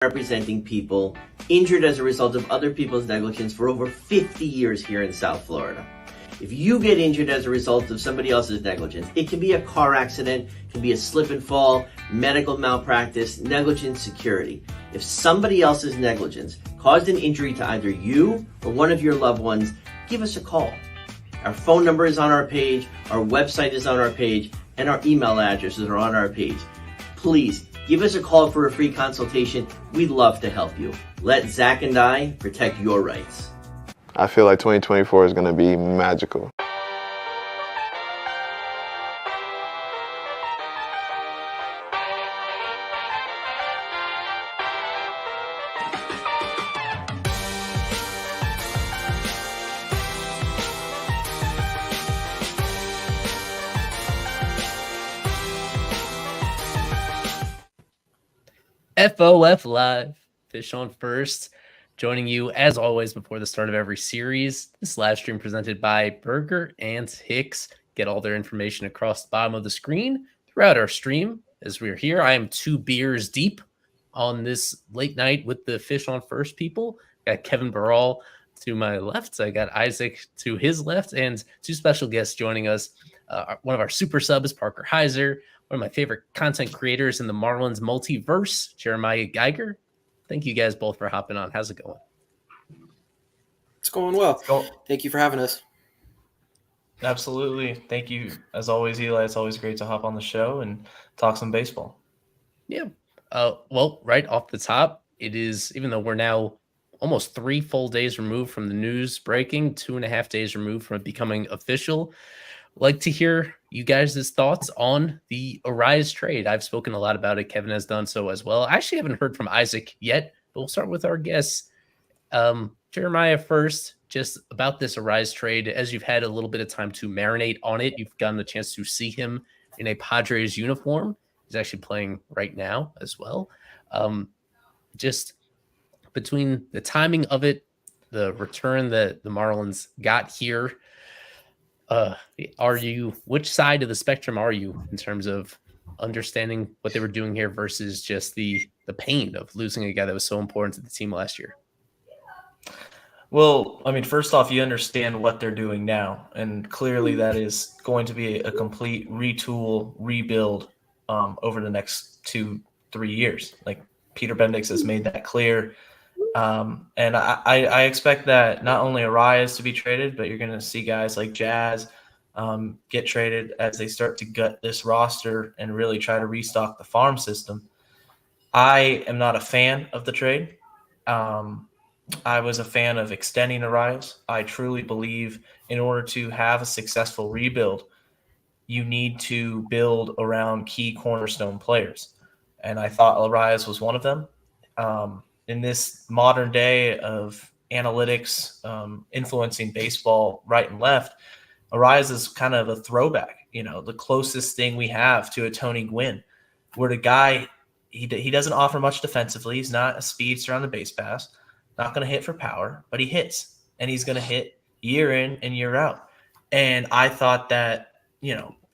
representing people injured as a result of other people's negligence for over 50 years here in South Florida. If you get injured as a result of somebody else's negligence, it can be a car accident, it can be a slip and fall, medical malpractice, negligent security. If somebody else's negligence caused an injury to either you or one of your loved ones, give us a call. Our phone number is on our page, our website is on our page, and our email addresses are on our page. Please give us a call for a free consultation. We'd love to help you. Let Zach and I protect your rights. I feel like 2024 is going to be magical. FOF Live, Fish on First, joining you as always before the start of every series. This live stream presented by Berger and Hicks. Get all their information across the bottom of the screen throughout our stream as we're here. I am 2 beers deep on this late night with the Fish on First people. I got Kevin Barral to my left. I got Isaac to his left, and 2 special guests joining us. One of our super subs, Parker Heiser. One of my favorite content creators in the Marlins multiverse, Jeremiah Geiger. Thank you guys both for hopping on. How's it going? It's going well. Thank you for having us. Absolutely. Thank you. As always, Eli, it's always great to hop on the show and talk some baseball. Yeah. Well, right off the top, it is, even though we're now almost 3 full days removed from the news breaking, 2.5 days removed from it becoming official, like to hear you guys' thoughts on the Arise trade. I've spoken a lot about it. Kevin has done so as well. I actually haven't heard from Isaac yet, but we'll start with our guests. Jeremiah first, just about this Arise trade. As you've had a little bit of time to marinate on it, you've gotten the chance to see him in a Padres uniform. He's actually playing right now as well. Just between the timing of it, the return that the Marlins got here, which side of the spectrum are you in terms of understanding what they were doing here versus just the pain of losing a guy that was so important to the team last year? Well, I mean, first off, you understand what they're doing now, and clearly that is going to be a complete retool, rebuild over the next 2-3 years. Like Peter Bendix has made that clear. And I expect that not only Arias to be traded, but you're going to see guys like Jazz get traded as they start to gut this roster and really try to restock the farm system. I am not a fan of the trade. I was a fan of extending Arias. I truly believe in order to have a successful rebuild, you need to build around key cornerstone players. And I thought Arias was one of them. In this modern day of analytics influencing baseball right and left, Arias is kind of a throwback, the closest thing we have to a Tony Gwynn, where the guy, he doesn't offer much defensively. He's not a speedster on the base pass, not going to hit for power, but he hits, and he's going to hit year in and year out. And I thought that,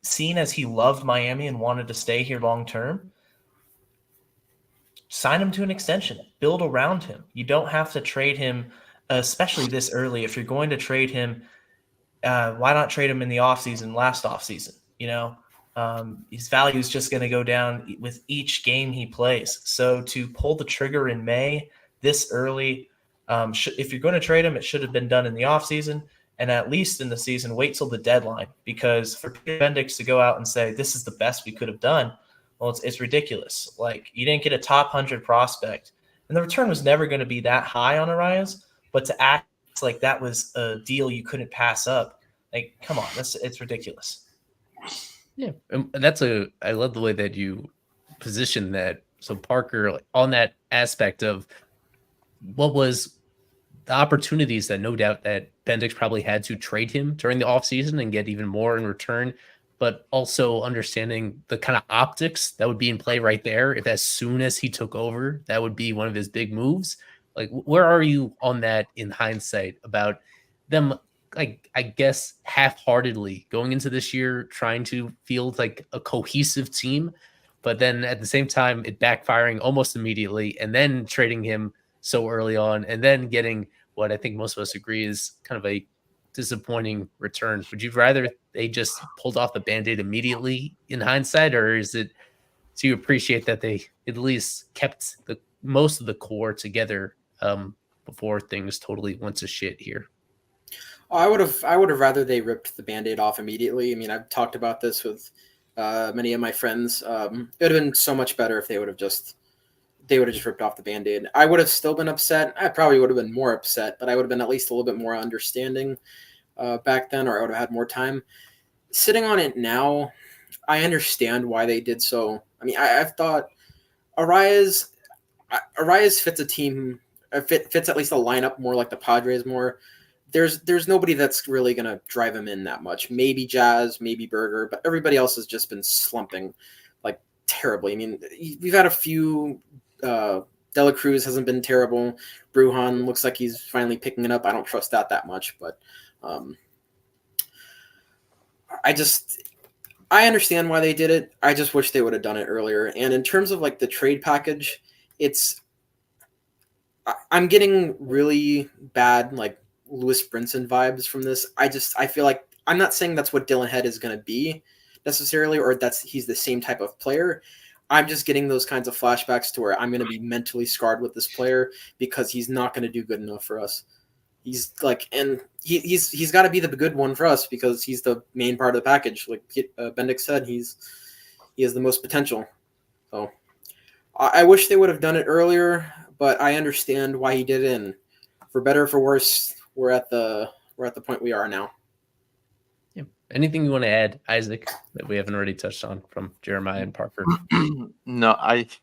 seeing as he loved Miami and wanted to stay here long term, sign him to an extension, build around him. You don't have to trade him, especially this early. If you're going to trade him, why not trade him in the offseason, last offseason? His value is just going to go down with each game he plays. So to pull the trigger in May this early, if you're going to trade him, it should have been done in the offseason, and at least in the season, wait till the deadline, because for Peter Bendix to go out and say, this is the best we could have done, well, it's ridiculous. Like, you didn't get a top 100 prospect, and the return was never going to be that high on Arias, but to act like that was a deal you couldn't pass up, like, come on, it's ridiculous. Yeah, and I love the way that you position that. So Parker, like, on that aspect of what was the opportunities that no doubt that Bendix probably had to trade him during the offseason and get even more in return, but also understanding the kind of optics that would be in play right there. If as soon as he took over, that would be one of his big moves. Like, where are you on that in hindsight about them, like, I guess, half-heartedly going into this year, trying to field like a cohesive team, but then at the same time, it backfiring almost immediately, and then trading him so early on, and then getting what I think most of us agree is kind of a disappointing return. Would you rather they just pulled off the Band-Aid immediately in hindsight, or is it do you appreciate that they at least kept the most of the core together before things totally went to shit here? Oh, I would have rather they ripped the Band-Aid off immediately. I mean, I've talked about this with many of my friends. It would have been so much better if they would have just ripped off the Band-Aid. I would have still been upset. I probably would have been more upset, but I would have been at least a little bit more understanding back then, or I would have had more time. Sitting on it now, I understand why they did so. I mean, I've thought Arias fits a team, fits at least a lineup more like the Padres more. There's nobody that's really going to drive him in that much. Maybe Jazz, maybe Berger, but everybody else has just been slumping like terribly. I mean, we've had a few. Dela Cruz hasn't been terrible. Brujan looks like he's finally picking it up. I don't trust that much, but I understand why they did it. I just wish they would have done it earlier. And in terms of like the trade package, I'm getting really bad like Lewis Brinson vibes from this. I feel like I'm not saying that's what Dylan Head is going to be necessarily, or he's the same type of player. I'm just getting those kinds of flashbacks to where I'm going to be mentally scarred with this player because he's not going to do good enough for us. He's like, and he's got to be the good one for us because he's the main part of the package. Like Bendix said, he has the most potential. So I wish they would have done it earlier, but I understand why he did it. And for better or for worse, we're at the point we are now. Yeah. Anything you want to add, Isaac, that we haven't already touched on from Jeremiah and Parker? No,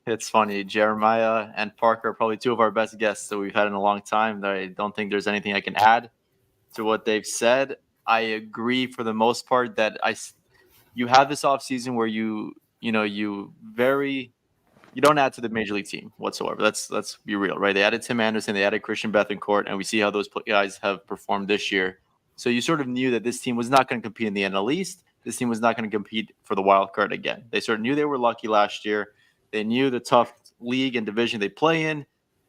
it's funny. Jeremiah and Parker are probably two of our best guests that we've had in a long time. I don't think there's anything I can add to what they've said. I agree for the most part that you have this offseason where you don't add to the major league team whatsoever. Let's be real, right? They added Tim Anderson, they added Christian Bethancourt, and we see how those guys have performed this year. So you sort of knew that this team was not going to compete in the NL East. This team was not going to compete for the wild card again. They sort of knew they were lucky last year. They knew the tough league and division they play in,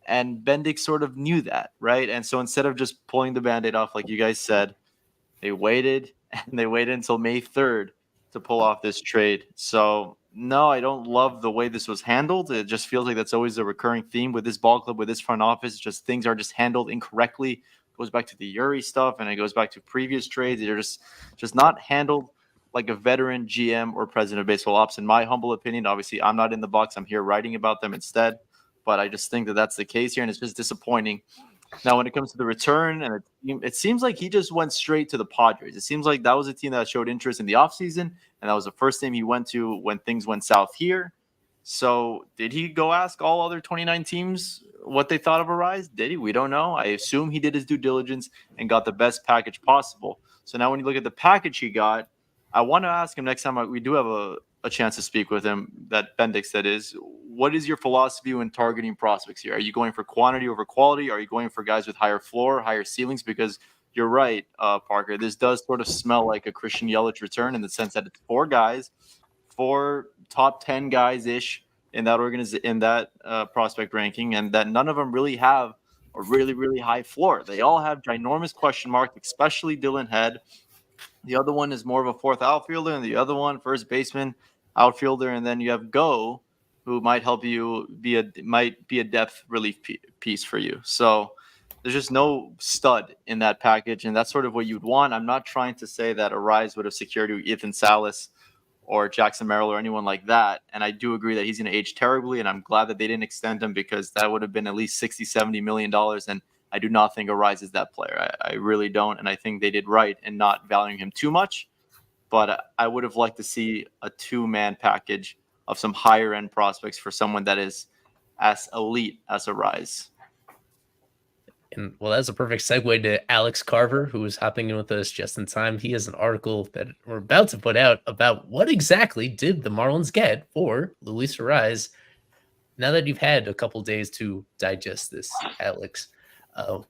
and Bendix sort of knew that, right? And so instead of just pulling the Band-Aid off, like you guys said, they waited until May 3rd to pull off this trade. So no, I don't love the way this was handled. It just feels like that's always a recurring theme with this ball club, with this front office. Just things are just handled incorrectly. It goes back to the Yuri stuff, and it goes back to previous trades. They're just not handled like a veteran GM or president of baseball ops, in my humble opinion. Obviously, I'm not in the box. I'm here writing about them instead. But I just think that that's the case here, and it's just disappointing. Now, when it comes to the return, and it seems like he just went straight to the Padres. It seems like that was a team that showed interest in the offseason, and that was the first team he went to when things went south here. So did he go ask all other 29 teams what they thought of Arise? Did he? We don't know. I assume he did his due diligence and got the best package possible. So now when you look at the package he got, I want to ask him next time we do have a chance to speak with him, that Bendix that is, what is your philosophy when targeting prospects here? Are you going for quantity over quality? Are you going for guys with higher floor, higher ceilings? Because you're right, Parker, this does sort of smell like a Christian Yelich return in the sense that it's four top 10 guys-ish in that prospect ranking, and that none of them really have a really, really high floor. They all have ginormous question marks, especially Dylan Head. The other one is more of a fourth outfielder, and the other one, first baseman, outfielder, and then you have Go, who might help you be a depth relief piece for you. So there's just no stud in that package, and that's sort of what you'd want. I'm not trying to say that Arise would have secured you Ethan Salas or Jackson Merrill or anyone like that, and I do agree that he's going to age terribly, and I'm glad that they didn't extend him because that would have been at least $60-70 million, and I do not think Arise is that player. I really don't, and I think they did right in not valuing him too much, but I would have liked to see a two-man package of some higher-end prospects for someone that is as elite as Arise. And well, that's a perfect segue to Alex Carver, who is hopping in with us just in time. He has an article that we're about to put out about what exactly did the Marlins get for Luis Arise. Now that you've had a couple days to digest this, Alex,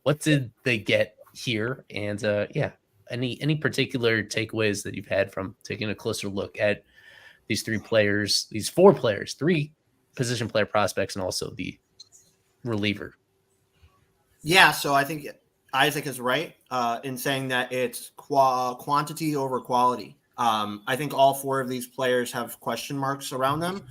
what did they get here? And any particular takeaways that you've had from taking a closer look at these four players, 3 position player prospects, and also the reliever. Yeah, so I think Isaac is right in saying that it's quantity over quality. I think all 4 of these players have question marks around them,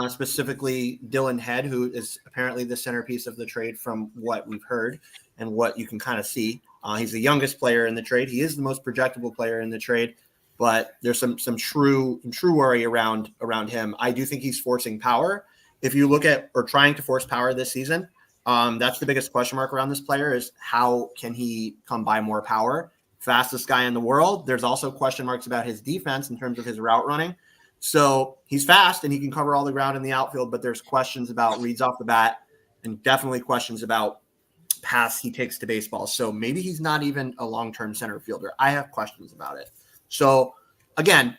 specifically Dylan Head, who is apparently the centerpiece of the trade from what we've heard and what you can kind of see. He's the youngest player in the trade. He is the most projectable player in the trade, but there's some true worry around him. I do think he's forcing power. If you look at or trying to force power this season, that's the biggest question mark around this player is how can he come by more power? Fastest guy in the world. There's also question marks about his defense in terms of his route running. So he's fast and he can cover all the ground in the outfield, but there's questions about reads off the bat and definitely questions about paths he takes to baseball. So maybe he's not even a long-term center fielder. I have questions about it. So again,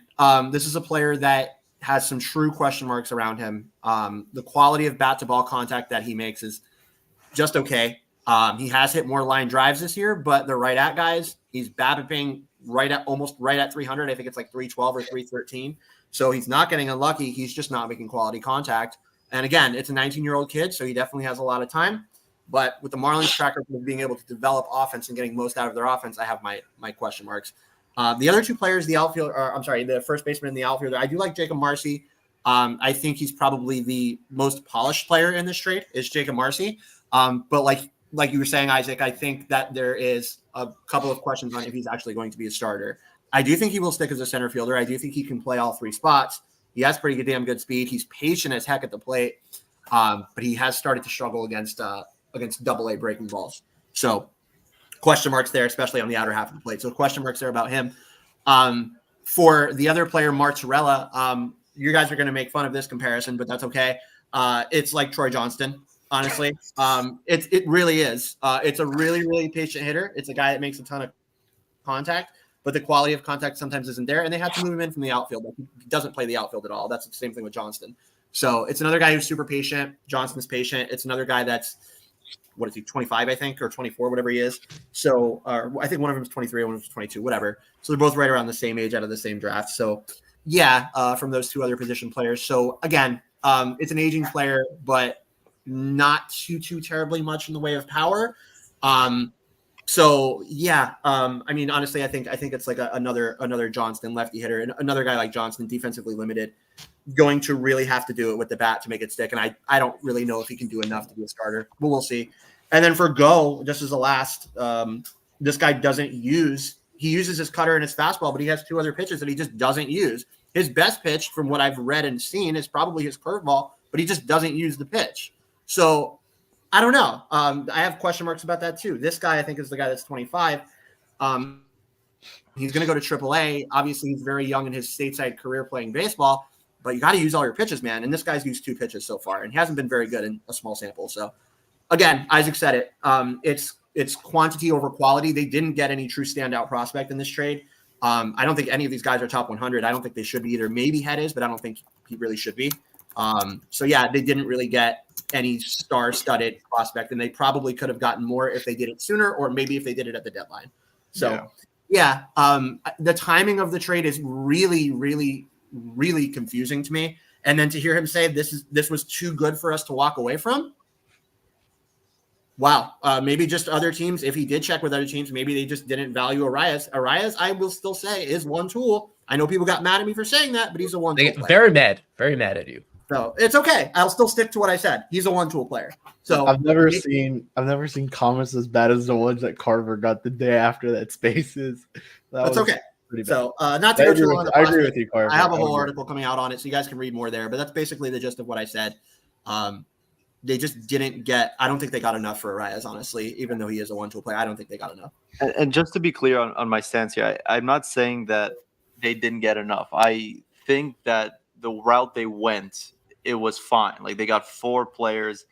this is a player that has some true question marks around him. The quality of bat to ball contact that he makes is just okay. He has hit more line drives this year, but the right at guys, he's BABIPing almost right at 300. I think it's like 312 or 313. So he's not getting unlucky. He's just not making quality contact. And again, it's a 19-year-old kid, so he definitely has a lot of time. But with the Marlins track record of being able to develop offense and getting most out of their offense, I have my question marks. The other 2 players, the first baseman and the outfielder, I do like Jacob Marcy. I think he's probably the most polished player in this trade is Jacob Marcy. But like you were saying, Isaac, I think that there is a couple of questions on if he's actually going to be a starter. I do think he will stick as a center fielder. I do think he can play all 3 spots. He has pretty damn good speed. He's patient as heck at the plate, but he has started to struggle against double-A breaking balls. So question marks there, especially on the outer half of the plate. So question marks there about him. For the other player, Martorella, you guys are going to make fun of this comparison, but that's okay. It's like Troy Johnston. Honestly, it really is. It's a really, really patient hitter. It's a guy that makes a ton of contact, but the quality of contact sometimes isn't there. And they had to move him in from the outfield. He doesn't play the outfield at all. That's the same thing with Johnston. So it's another guy who's super patient. Johnston's patient. It's another guy that's, 25, I think, or 24, whatever he is. So I think one of them is 23, one of them is 22, whatever. So they're both right around the same age out of the same draft. So yeah, from those 2 other position players. So again, it's an aging player, but not too terribly much in the way of power. So yeah, I mean, honestly, I think it's like another Johnston lefty hitter, and another guy like Johnston, defensively limited, going to really have to do it with the bat to make it stick. And I don't really know if he can do enough to be a starter, but we'll see. And then for Go, just as a last, this guy he uses his cutter and his fastball, but he has 2 other pitches that he just doesn't use. His best pitch, from what I've read and seen, is probably his curveball, but he just doesn't use the pitch. So I don't know. I have question marks about that too. This guy, I think, is the guy that's 25. He's going to go to AAA. Obviously, he's very young in his stateside career playing baseball, but you got to use all your pitches, man. And this guy's used 2 pitches so far, and he hasn't been very good in a small sample. So again, Isaac said it. It's quantity over quality. They didn't get any true standout prospect in this trade. I don't think any of these guys are top 100. I don't think they should be either. Maybe Head is, but I don't think he really should be. So yeah, they didn't really get any star-studded prospect, and they probably could have gotten more if they did it sooner, or maybe if they did it at the deadline. So yeah, the timing of the trade is really, really, really confusing to me. And then to hear him say this was too good for us to walk away from. Wow. Maybe just other teams, if he did check with other teams, maybe they just didn't value Arias. Arias, I will still say, is one tool. I know people got mad at me for saying that, but he's a one tool player. Very mad at you. So it's okay. I'll still stick to what I said. He's a one tool player. So I've never seen comments as bad as the ones that Carver got the day after that Spaces. That's okay. So not to go too long. I agree with you, Carver. I have a whole article coming out on it, so you guys can read more there. But that's basically the gist of what I said. They just didn't get. I don't think they got enough for Arias, honestly. Even though he is a one tool player, I don't think they got enough. And just to be clear on my stance here, I'm not saying that they didn't get enough. I think that the route they went, it was fine. Like, they got 4 players.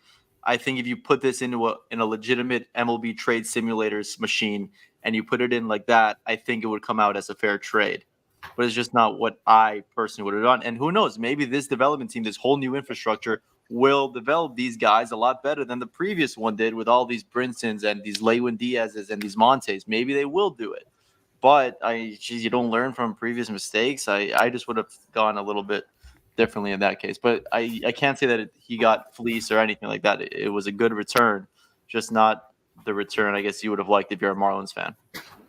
I think if you put this into a legitimate MLB trade simulators machine and you put it in like that, I think it would come out as a fair trade. But it's just not what I personally would have done. And who knows, maybe this development team, this whole new infrastructure, will develop these guys a lot better than the previous one did with all these Brinsons and these Lewin Diaz's and these Montes. Maybe they will do it. but you don't learn from previous mistakes. I just would have gone a little bit differently in that case. But I can't say that he got fleeced or anything like that. It was a good return, just not the return I guess you would have liked if you're a Marlins fan.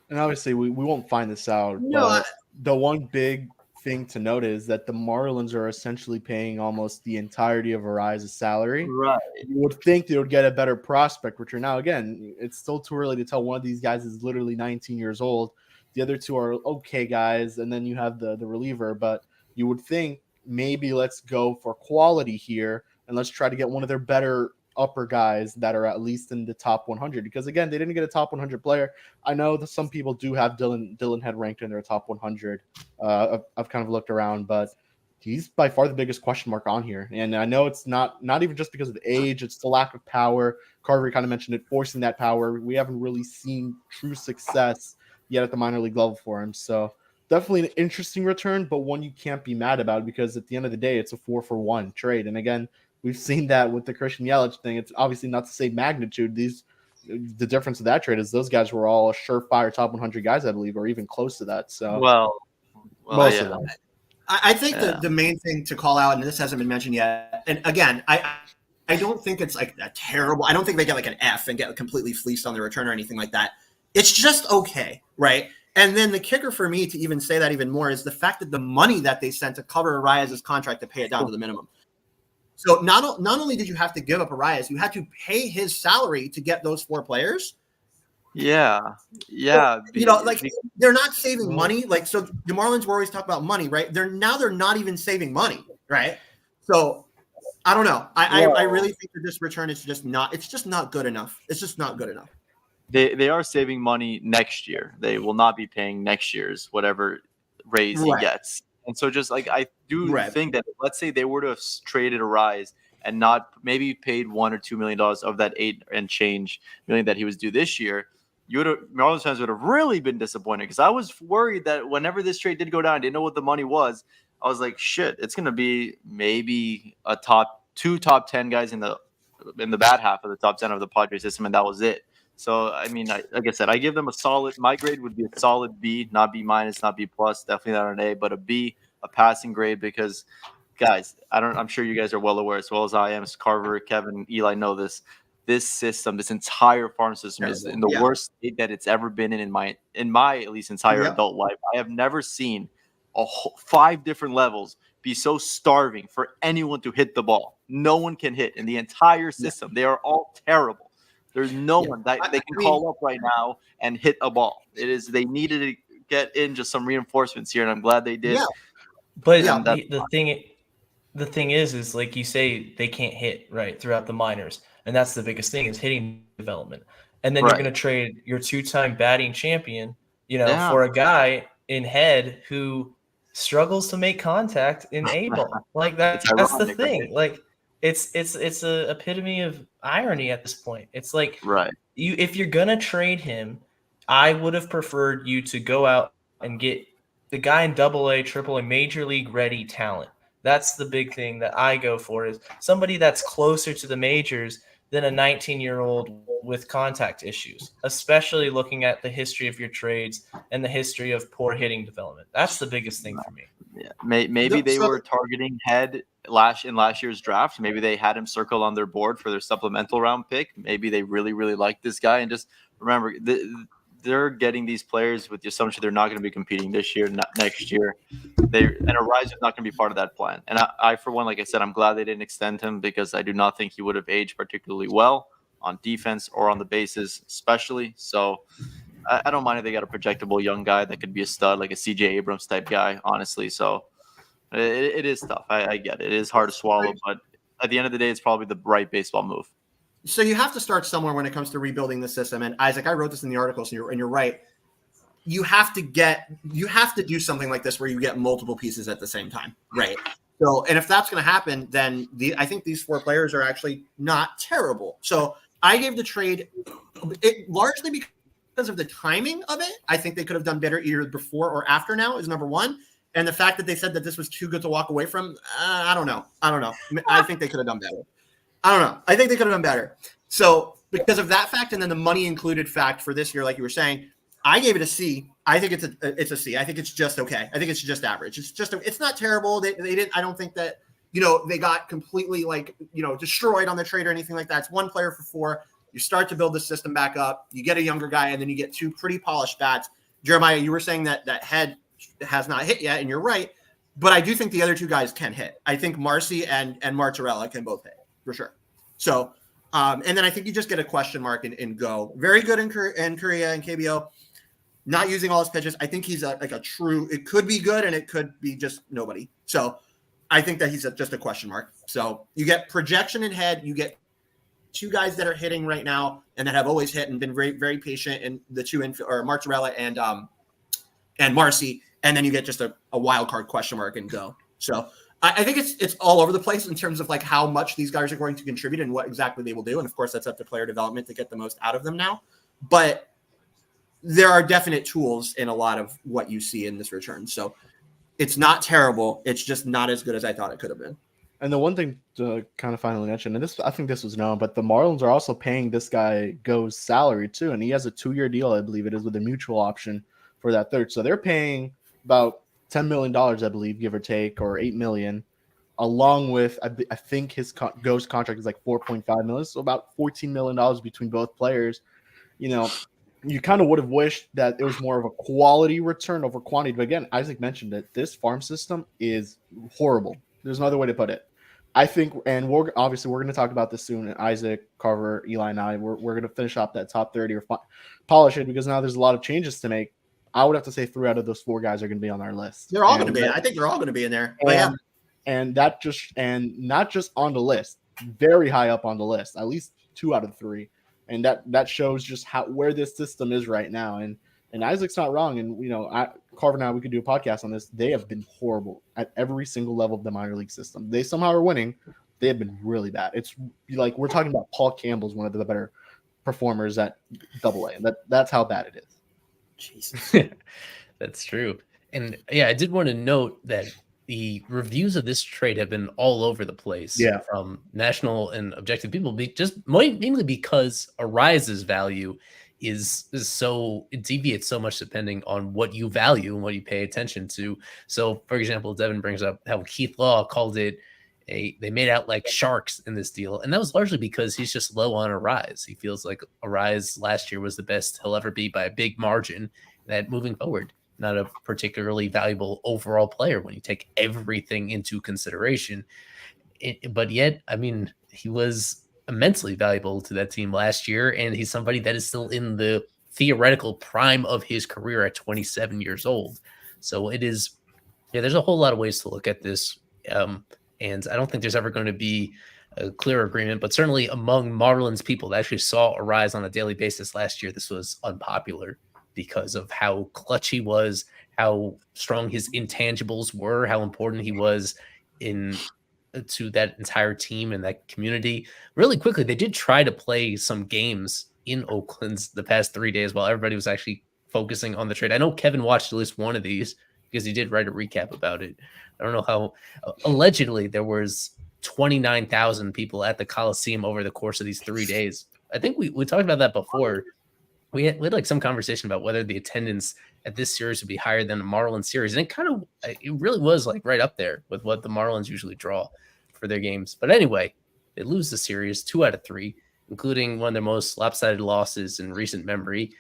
And obviously, we won't find this out, No, but the one big thing to note is that the Marlins are essentially paying almost the entirety of Ariza's salary. Right. You would think they would get a better prospect return. Now, again, it's still too early to tell. One of these guys is literally 19 years old. The other two are okay guys, and then you have the reliever. But you would think maybe let's go for quality here, and let's try to get one of their better upper guys that are at least in the top 100. Because, again, they didn't get a top 100 player. I know that some people do have Dylan Head ranked in their top 100. I've kind of looked around, but he's by far the biggest question mark on here. And I know it's not even just because of the age, it's the lack of power. Carver kind of mentioned it, forcing that power. We haven't really seen true success yet at the minor league level for him. So definitely an interesting return, but one you can't be mad about because at the end of the day, it's a 4-for-1 trade. And again, we've seen that with the Christian Yelich thing. It's obviously not the same magnitude. The difference of that trade is those guys were all surefire top 100 guys, I believe, or even close to that. So Well, most yeah. of them. I think the main thing to call out, and this hasn't been mentioned yet, and again, I don't think it's like a terrible. I don't think they get like an F and get completely fleeced on the return or anything like that. It's just okay, right? And then the kicker for me to even say that even more is the fact that the money that they sent to cover Arias's contract to pay it down to the minimum. So not only did you have to give up Arias, you had to pay his salary to get those 4 players. Yeah. So, they're not saving money. Like, so the Marlins were always talking about money, right? They're not even saving money, right? So I don't know. I really think that this return is just not good enough. It's just not good enough. They are saving money next year. They will not be paying next year's whatever raise he gets. And so just like I do think that let's say they were to have traded Arias and not maybe paid $1 or $2 million of that $8 and change million that he was due this year, Marlins fans would have really been disappointed because I was worried that whenever this trade did go down, I didn't know what the money was. I was like, shit, it's gonna be maybe a top 10 guys in the bad half of the top 10 of the Padres system, and that was it. So I mean, like I said, I give them a solid. My grade would be a solid B, not B minus, not B plus, definitely not an A, but a B, a passing grade because, guys, I'm sure you guys are well aware as well as I am. Carver, Kevin, Eli know this. This system, this entire farm system is in the worst state that it's ever been in my at least entire adult life. I have never seen 5 different levels be so starving for anyone to hit the ball. No one can hit in the entire system. They are all terrible. There's no one that they can call up right now and hit a ball. They needed to get in just some reinforcements here, and I'm glad they did. Yeah. But the thing is like you say, they can't hit right throughout the minors, and that's the biggest thing is hitting development. And then you're going to trade your 2-time batting champion, for a guy in Head who struggles to make contact in A ball. Like that's the thing. Like it's a epitome of irony at this point. It's like if you're gonna trade him, I would have preferred you to go out and get the guy in AA, AAA, major league ready talent. That's the big thing that I go for is somebody that's closer to the majors than a 19-year-old with contact issues, especially looking at the history of your trades and the history of poor hitting development. That's the biggest thing for me. Yeah, maybe they were targeting Head in last year's draft. Maybe they had him circled on their board for their supplemental round pick. Maybe they really, really like this guy. And just remember, they're getting these players with the assumption they're not going to be competing this year, not next year. And Arias is not going to be part of that plan. And I, for one, like I said, I'm glad they didn't extend him because I do not think he would have aged particularly well on defense or on the bases, especially. So I don't mind if they got a projectable young guy that could be a stud, like a CJ Abrams type guy, honestly. So it is tough. I get it. It is hard to swallow, but at the end of the day, it's probably the right baseball move. So you have to start somewhere when it comes to rebuilding the system. And Isaac, I wrote this in the articles, and you're right. You have to do something like this where you get multiple pieces at the same time, right? So, and if that's going to happen, then I think these 4 players are actually not terrible. So I gave the trade largely because of the timing of it. I think they could have done better either before or after now is number 1. And the fact that they said that this was too good to walk away from, I don't know. I think they could have done better. I don't know. I think they could have done better. So because of that fact and then the money included fact for this year, like you were saying, I gave it a C. I think it's a C. I think it's just okay. I think it's just average. It's not terrible. They didn't. I don't think that they got completely destroyed on the trade or anything like that. It's one player for 4. You start to build the system back up. You get a younger guy, and then you get 2 pretty polished bats. Jeremiah, you were saying that Head has not hit yet, and you're right. But I do think the other 2 guys can hit. I think Marcy and Martorella can both hit for sure. So, and then I think you just get a question mark in Go. Very good in Korea and KBO. Not using all his pitches. I think he's a true. It could be good, and it could be just nobody. So, I think that he's just a question mark. So you get projection in Head. You get 2 guys that are hitting right now and that have always hit and been very, very patient. And the 2 or Martorella and Marcy. And then you get just a wild card question mark and Go. So I think it's all over the place in terms of like how much these guys are going to contribute and what exactly they will do. And of course, that's up to player development to get the most out of them now. But there are definite tools in a lot of what you see in this return. So it's not terrible. It's just not as good as I thought it could have been. And the one thing to kind of finally mention, and I think this was known, but the Marlins are also paying this guy Go's salary too, and he has a 2-year deal, I believe it is, with a mutual option for that third. So they're paying about $10 million, I believe, give or take, or $8 million, along with I think his Go's contract is like $4.5 million, so about $14 million between both players. You kind of would have wished that it was more of a quality return over quantity. But again, Isaac mentioned that this farm system is horrible. There's no other way to put it. I think, and we're going to talk about this soon. Isaac, Carver, Eli, and I, we're going to finish up that top 30 or polish it because now there's a lot of changes to make. I would have to say 3 out of those 4 guys are going to be on our list. They're all going to be. I think they're all going to be in there. And not just on the list, very high up on the list. At least 2 out of 3. And that shows just where this system is right now. And Isaac's not wrong. And Carver and I, we could do a podcast on this. They have been horrible at every single level of the minor league system. They somehow are winning. They have been really bad. It's like we're talking about Paul Campbell's one of the better performers at AA. And that's how bad it is. Jesus. That's true. And yeah, I did want to note that the reviews of this trade have been all over the place from national and objective people, mainly because Arise's value is so, it deviates so much depending on what you value and what you pay attention to. So, for example, Devin brings up how Keith Law called it they made out like sharks in this deal, and that was largely because he's just low on Arise. He feels like Arise last year was the best he'll ever be by a big margin. That moving forward, not a particularly valuable overall player when you take everything into consideration. But yet, I mean, he was immensely valuable to that team last year, and he's somebody that is still in the theoretical prime of his career at 27 years old. So it is, there's a whole lot of ways to look at this. And I don't think there's ever going to be a clear agreement, but certainly among Marlins people that actually saw Arise on a daily basis last year, this was unpopular because of how clutch he was, how strong his intangibles were, how important he was to that entire team and that community. Really quickly, they did try to play some games in Oakland the past 3 days while everybody was actually focusing on the trade. I know Kevin watched at least one of these because he did write a recap about it. I don't know how allegedly there was 29,000 people at the Coliseum over the course of these 3 days. I think we talked about that before. We had like some conversation about whether the attendance at this series would be higher than the Marlins series. And it really was like right up there with what the Marlins usually draw for their games. But anyway, they lose the series 2 out of 3, including one of their most lopsided losses in recent memory.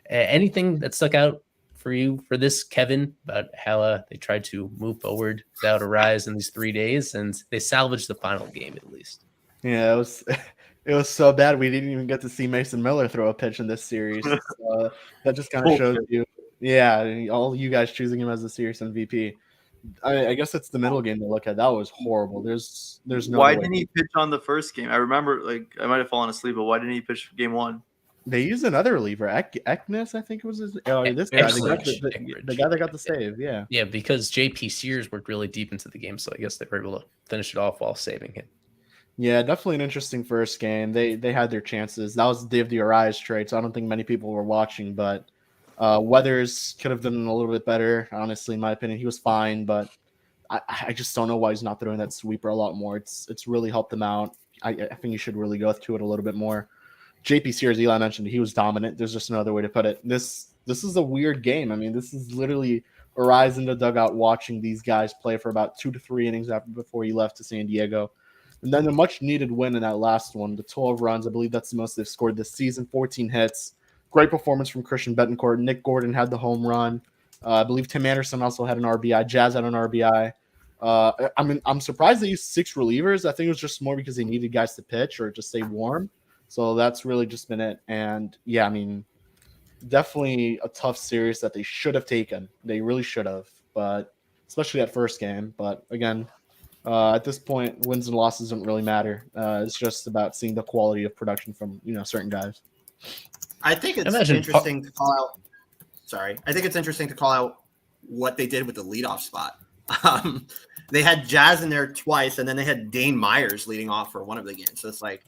Anything that stuck out for you for this, Kevin, about how they tried to move forward without Arise in these 3 days, and they salvaged the final game at least? Yeah, it was so bad we didn't even get to see Mason Miller throw a pitch in this series. So that just kind of shows you, all you guys choosing him as the series MVP. I guess it's the middle game to look at. That was horrible. There's no. Why didn't he pitch on the first game? I remember, I might have fallen asleep, but why didn't he pitch game 1? They used another reliever, Eknes, I think it was his. Oh, this guy, the guy that got the save. Yeah. Yeah, because J.P. Sears worked really deep into the game, so I guess they were able to finish it off while saving him. Yeah, definitely an interesting first game. They had their chances. That was the Arise trade, so I don't think many people were watching, but Weathers could have done a little bit better, honestly, in my opinion. He was fine, but I just don't know why he's not throwing that sweeper a lot more. It's really helped him out. I think you should really go to it a little bit more. JP Sears, Eli mentioned, he was dominant. There's just another way to put it. This this is a weird game. I mean, this is literally Arise in the dugout watching these guys play for about 2 to 3 innings before he left to San Diego. And then a much needed win in that last one, the 12 runs. I believe that's the most they've scored this season, 14 hits. Great performance from Christian Betancourt. Nick Gordon had the home run. I believe Tim Anderson also had an RBI. Jazz had an RBI. I mean, I'm surprised they used 6 relievers. I think it was just more because they needed guys to pitch or just stay warm. So that's really just been it. And yeah, I mean, definitely a tough series that they should have taken. They really should have, but especially that first game. But again, at this point, wins and losses don't really matter. It's just about seeing the quality of production from certain guys. I think it's interesting to call out. Sorry, I think it's interesting to call out what they did with the leadoff spot. They had Jazz in there twice, and then they had Dane Myers leading off for one of the games. So it's like,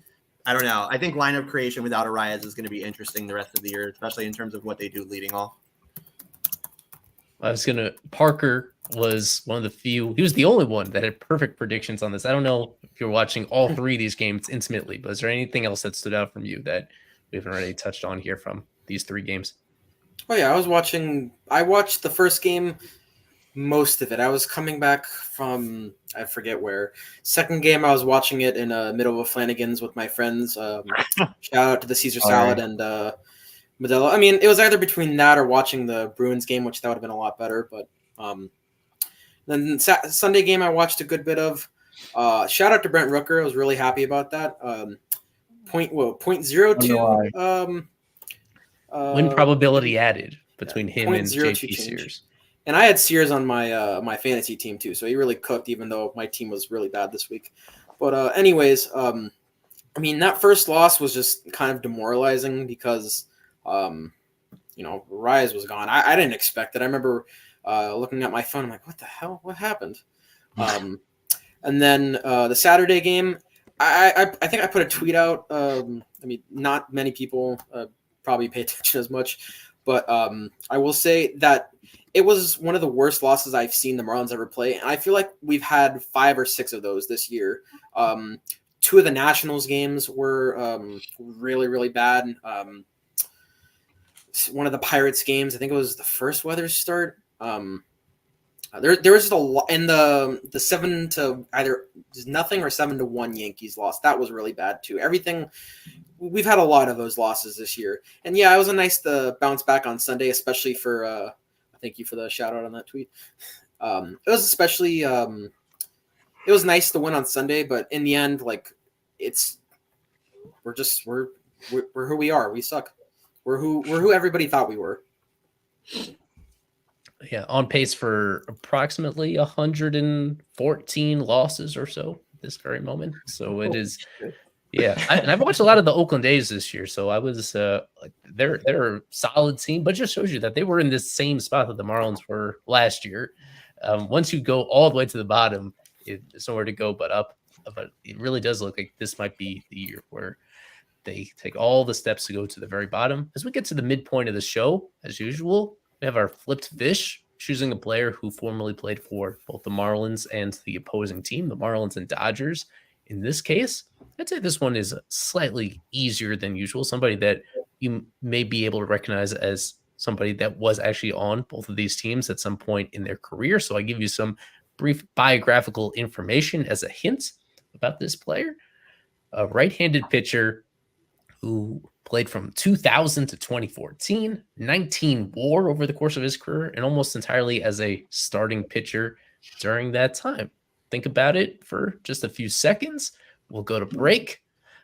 I don't know. I think lineup creation without Arias is going to be interesting the rest of the year, especially in terms of what they do leading off. Parker was one of the few. He was the only one that had perfect predictions on this. I don't know if you're watching all 3 of these games intimately, but is there anything else that stood out from you that we haven't already touched on here from these 3 games? Oh yeah, I watched the first game, most of it. I was coming back from, I forget where. Second game, I was watching it in the middle of a Flanagan's with my friends. Shout out to the Caesar salad and Modelo. I mean, it was either between that or watching the Bruins game, which that would have been a lot better. But then Sunday game, I watched a good bit of. Shout out to Brent Rooker. I was really happy about that. 0.02. Win probability added between him and JP Sears. And I had Sears on my my fantasy team too, so he really cooked, even though my team was really bad this week. But anyways, I mean, that first loss was just kind of demoralizing because, Rise was gone. I didn't expect it. I remember looking at my phone. I'm like, what the hell? What happened? And then the Saturday game, I think I put a tweet out. I mean, not many people probably pay attention as much, but I will say that it was one of the worst losses I've seen the Marlins ever play. And I feel like we've had 5 or 6 of those this year. 2 of the Nationals games were really, really bad. One of the Pirates games, I think it was the first weather start. There was just a lot in the 7 to either nothing or 7-1 Yankees loss. That was really bad too. Everything, we've had a lot of those losses this year. And yeah, it was nice to bounce back on Sunday, especially for, thank you for the shout out on that tweet. It was especially, it was nice to win on Sunday, but in the end, like we're who we are. We suck. We're who everybody thought we were. Yeah, on pace for approximately 114 losses or so at this very moment. So it is, yeah. And I've watched a lot of the Oakland A's this year, so I was they're a solid team, but just shows you that they were in this same spot that the Marlins were last year. Once you go all the way to the bottom, it's nowhere to go but up. But it really does look like this might be the year where they take all the steps to go to the very bottom. As we get to the midpoint of the show, as usual, we have our flipped fish, choosing a player who formerly played for both the Marlins and the opposing team, the Marlins and Dodgers. In this case, I'd say this one is slightly easier than usual. Somebody that you may be able to recognize as somebody that was actually on both of these teams at some point in their career. So I give you some brief biographical information as a hint about this player. A right-handed pitcher who played from 2000 to 2014, 19 WAR over the course of his career, and almost entirely as a starting pitcher during that time. Think about it for just a few seconds. We'll go to break,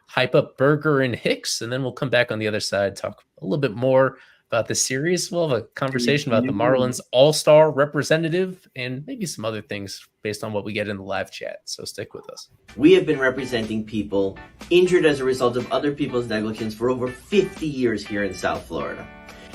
hype up Berger and Hicks, and then we'll come back on the other side, talk a little bit more about the series. We'll have a conversation about the Marlins all-star representative and maybe some other things based on what we get in the live chat. So stick with us. We have been representing people injured as a result of other people's negligence for over 50 years here in South Florida.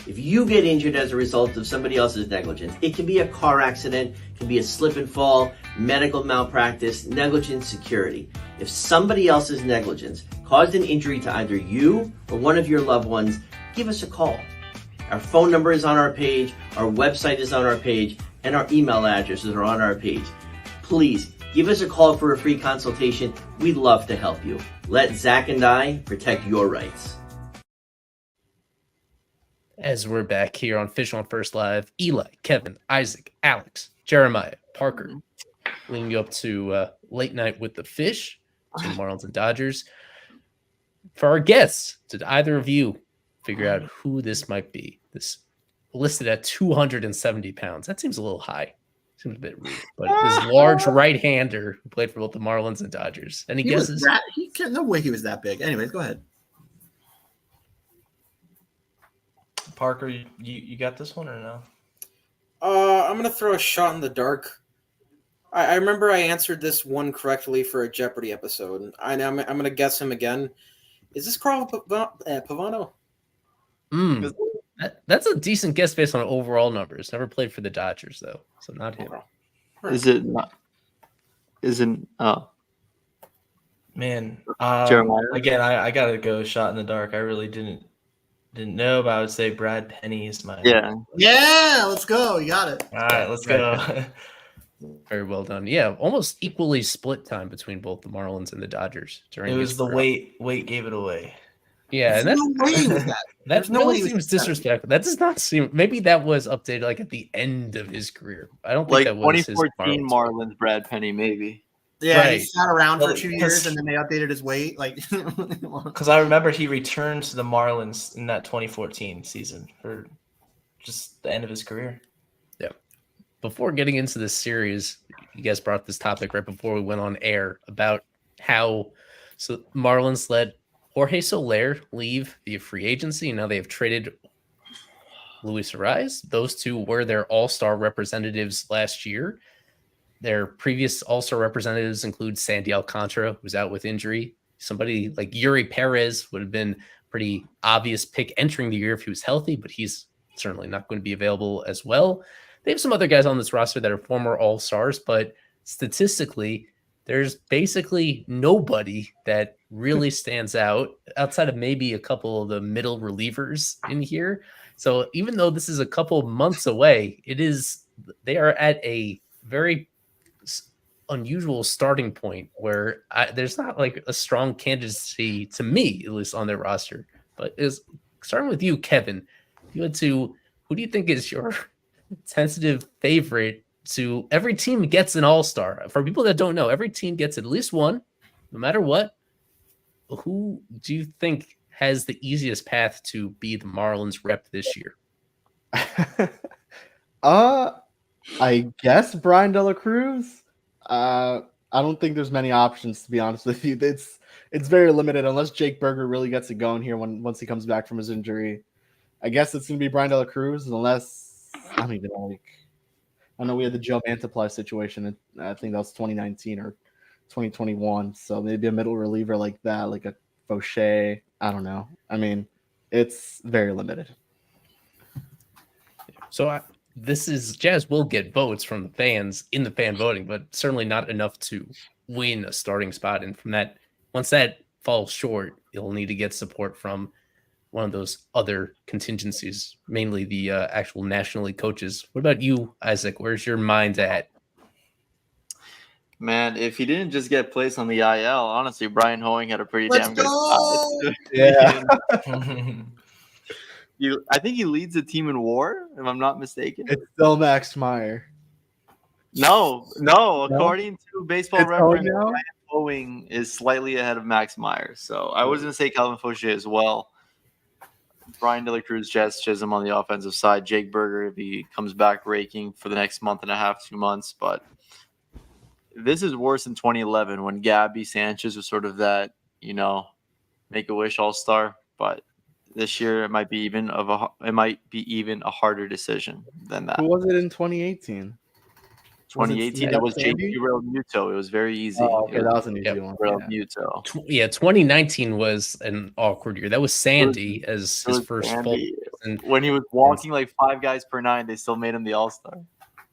If you get injured as a result of somebody else's negligence, it can be a car accident, it can be a slip and fall, medical malpractice, negligent security. If somebody else's negligence caused an injury to either you or one of your loved ones, give us a call. Our phone number is on our page, our website is on our page, and our email addresses are on our page. Please give us a call for a free consultation. We'd love to help you. Let Zach and I protect your rights. As we're back here on Fish on First Live, Eli, Kevin, Isaac, Alex, Jeremiah, Parker, leading you up to late night with the Fish between the Marlins and Dodgers. For our guests, did either of you figure out who this might be? This listed at 270 pounds. That seems a little high. Seems a bit rude. But this large right-hander who played for both the Marlins and Dodgers. Any guesses? No way he was that big. Anyways, go ahead. Parker, you got this one or no? I'm gonna throw a shot in the dark. I remember I answered this one correctly for a Jeopardy episode. I'm gonna guess him again. Is this Carl Pavano? That's a decent guess based on overall numbers. Never played for the Dodgers though, so not him. Is it not? Isn't Man, Jeremiah? again, I gotta go shot in the dark. I really didn't know, but I would say Brad Penny is my Yeah, let's go. You got it. All right, let's go. Very well done. Yeah, almost equally split time between both the Marlins and the Dodgers during. It was his the career. weight gave it away. Yeah, and There's no way he was that. that There's no way really he was seems that. disrespectful. That does not seem. Maybe that was updated like at the end of his career. I don't think like that was his 2014 Marlins. Marlins Brad Penny maybe? Yeah, Right. he sat around for Well, 2 because- years and then they updated his weight. Like, Because I remember he returned to the Marlins in that 2014 season for just the end of his career. Before getting into this series, you guys brought this topic right before we went on air about how Marlins let Jorge Soler leave via free agency, and now they have traded Luis Ariz. Those two were their all-star representatives last year. Their previous all-star representatives include Sandy Alcantara, who's out with injury. Somebody like Yuri Perez would have been pretty obvious pick entering the year if he was healthy, but he's certainly not going to be available as well. They have some other guys on this roster that are former all-stars, but statistically, there's basically nobody that really stands out outside of maybe a couple of the middle relievers in here. So even though this is a couple months away, they are at a very unusual starting point where there's not like a strong candidacy to me, at least on their roster. But starting with you, Kevin, who do you think is your tentative favorite to every team gets an all-star? For people that don't know, every team gets at least one, no matter what. Who do you think has the easiest path to be the Marlins rep this year? I guess Brian De La Cruz. I don't think there's many options, to be honest with you. It's very limited unless Jake Berger really gets it going here once he comes back from his injury. I guess it's gonna be Brian De La Cruz, unless I don't even know. I know we had the Joe Mantiply situation. I think that was 2019 or 2021. So maybe a middle reliever like that, like a Fauché. I don't know. I mean, it's very limited. So Jazz will get votes from the fans in the fan voting, but certainly not enough to win a starting spot. And from that, once that falls short, you'll need to get support from one of those other contingencies, mainly the actual National League coaches. What about you, Isaac? Where's your mind at? Man, if he didn't just get placed on the IL, honestly, Brian Hoeing had a pretty Let's damn good go! spot. Yeah. I think he leads the team in WAR, if I'm not mistaken. It's still Max Meyer. No. According to Baseball It's Reference, Hoeing now? Brian Hoeing is slightly ahead of Max Meyer. So I was going to say Calvin Fauché as well. Brian De La Cruz, Jazz Chisholm on the offensive side. Jake Berger, if he comes back raking for the next month and a half, 2 months. But this is worse than 2011 when Gabby Sanchez was sort of that, make-a-wish all-star. But this year it might be even a harder decision than that. Who was it in 2018? 2018, it was Sandy? JP Real Muto. It was very easy. Oh, okay, It that was an easy Yep. one. Real Yeah. Muto. 2019 was an awkward year. That was Sandy as It his was first full. Andy. And When he was walking like 5 guys per 9, they still made him the All-Star.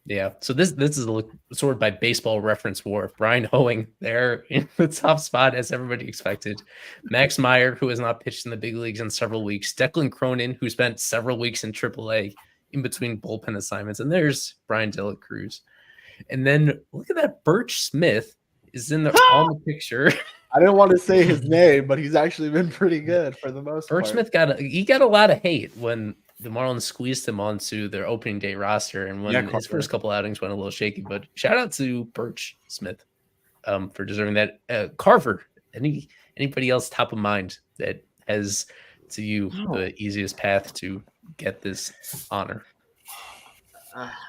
yeah, so this is sorted by Baseball Reference WAR. Brian Hoeing there in the top spot as everybody expected. Max Meyer, who has not pitched in the big leagues in several weeks. Declan Cronin, who spent several weeks in AAA in between bullpen assignments. And there's Brian De La Cruz. And then look at that. Birch Smith is on the picture. I didn't want to say his name, but he's actually been pretty good for the most Birch part. Smith got a lot of hate when the Marlins squeezed him onto their opening day roster, and when his first couple outings went a little shaky. But shout out to Birch Smith for deserving that. Carver, anybody else top of mind that has to you the easiest path to get this honor?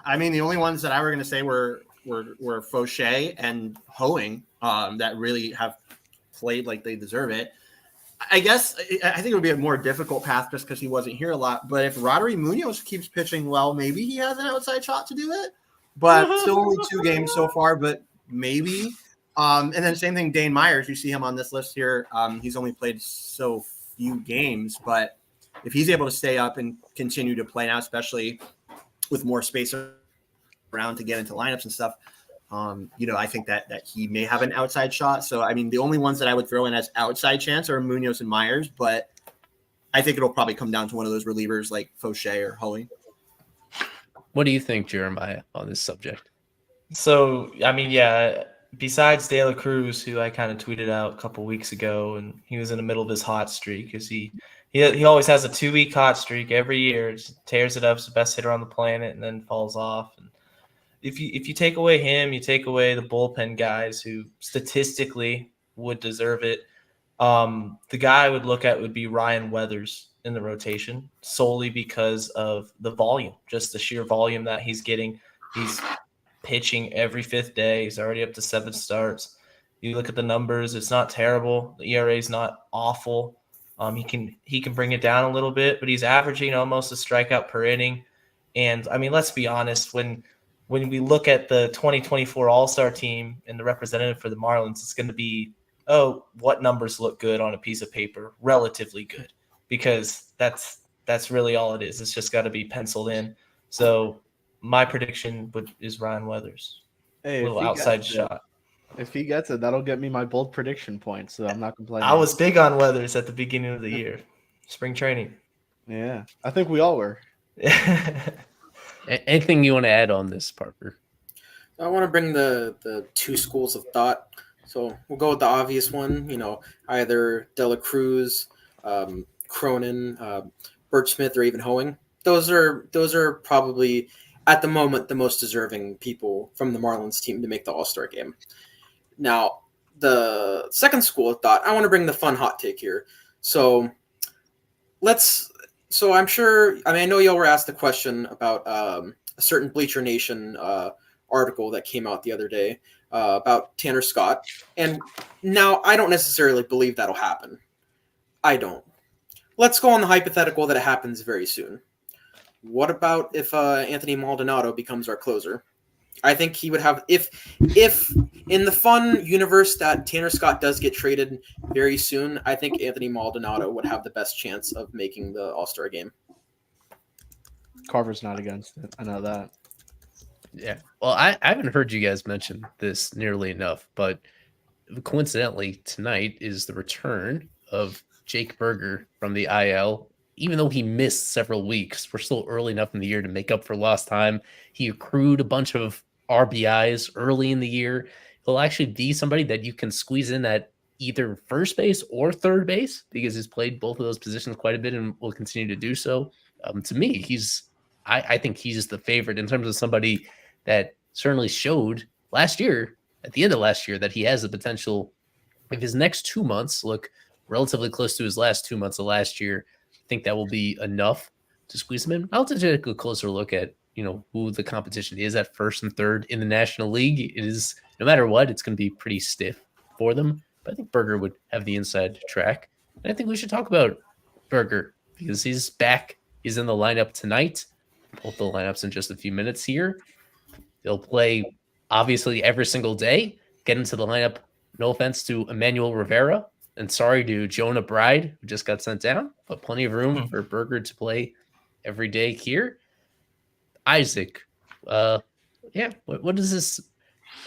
I mean, the only ones that I were going to say were Fauché and Hoeing that really have played like they deserve it. I guess I think it would be a more difficult path just because he wasn't here a lot. But if Rodri Munoz keeps pitching well, maybe he has an outside shot to do it. But still only 2 games so far, but maybe. And then same thing, Dane Myers. You see him on this list here. He's only played so few games, but if he's able to stay up and continue to play now, especially with more space around to get into lineups and stuff, I think that he may have an outside shot. So, I mean, the only ones that I would throw in as outside chance are Munoz and Myers, but I think it'll probably come down to one of those relievers like Fauché or Hoeing. What do you think, Jeremiah, on this subject? So, I mean, yeah, besides De La Cruz, who I kind of tweeted out a couple weeks ago, and he was in the middle of his hot streak because he always has a 2-week hot streak every year, just tears it up, is the best hitter on the planet, and then falls off. And if you take away him, you take away the bullpen guys who statistically would deserve it. The guy I would look at would be Ryan Weathers in the rotation, solely because of the volume, just the sheer volume that he's getting. He's pitching every 5th day. He's already up to 7 starts. You look at the numbers; it's not terrible. The ERA is not awful. He can bring it down a little bit, but he's averaging almost a strikeout per inning. And I mean, let's be honest, when we look at the 2024 All-Star team and the representative for the Marlins, it's going to be, what numbers look good on a piece of paper? Relatively good, because that's really all it is. It's just got to be penciled in. So my prediction is Ryan Weathers. Hey, little outside shot. If he gets it, that'll get me my bold prediction point, so I'm not complaining. I was big on Weathers at the beginning of the year. Spring training. Yeah, I think we all were. Anything you want to add on this, Parker? I want to bring the 2 schools of thought. So we'll go with the obvious one, either De La Cruz, Cronin, Birch Smith, or even Hoeing. Those are probably, at the moment, the most deserving people from the Marlins team to make the All-Star game. Now, the second school of thought, I want to bring the fun hot take here. So I'm sure, I know y'all were asked the question about a certain Bleacher Nation article that came out the other day about Tanner Scott. And now I don't necessarily believe that'll happen. I don't. Let's go on the hypothetical that it happens very soon. What about if Anthony Maldonado becomes our closer? I think he would have, if in the fun universe that Tanner Scott does get traded very soon, I think Anthony Maldonado would have the best chance of making the All-Star game. Carver's not against it. I know that. Yeah. Well, I haven't heard you guys mention this nearly enough, but coincidentally, tonight is the return of Jake Berger from the IL. Even though he missed several weeks, we're still early enough in the year to make up for lost time. He accrued a bunch of RBIs early in the year. He'll actually be somebody that you can squeeze in at either first base or third base because he's played both of those positions quite a bit and will continue to do so. To me, I think he's the favorite in terms of somebody that certainly showed last year, at the end of last year, that he has the potential. If his next 2 months look relatively close to his last 2 months of last year, I think that will be enough to squeeze him in. I'll take a closer look at, who the competition is at first and third in the National League. It is, no matter what, it's going to be pretty stiff for them. But I think Berger would have the inside track. And I think we should talk about Berger because he's back. He's in the lineup tonight. Both the lineups in just a few minutes here. They'll play, obviously, every single day. Get into the lineup. No offense to Emmanuel Rivera. And sorry to Jonah Bride, who just got sent down, but plenty of room for Berger to play every day here. Isaac, what is this?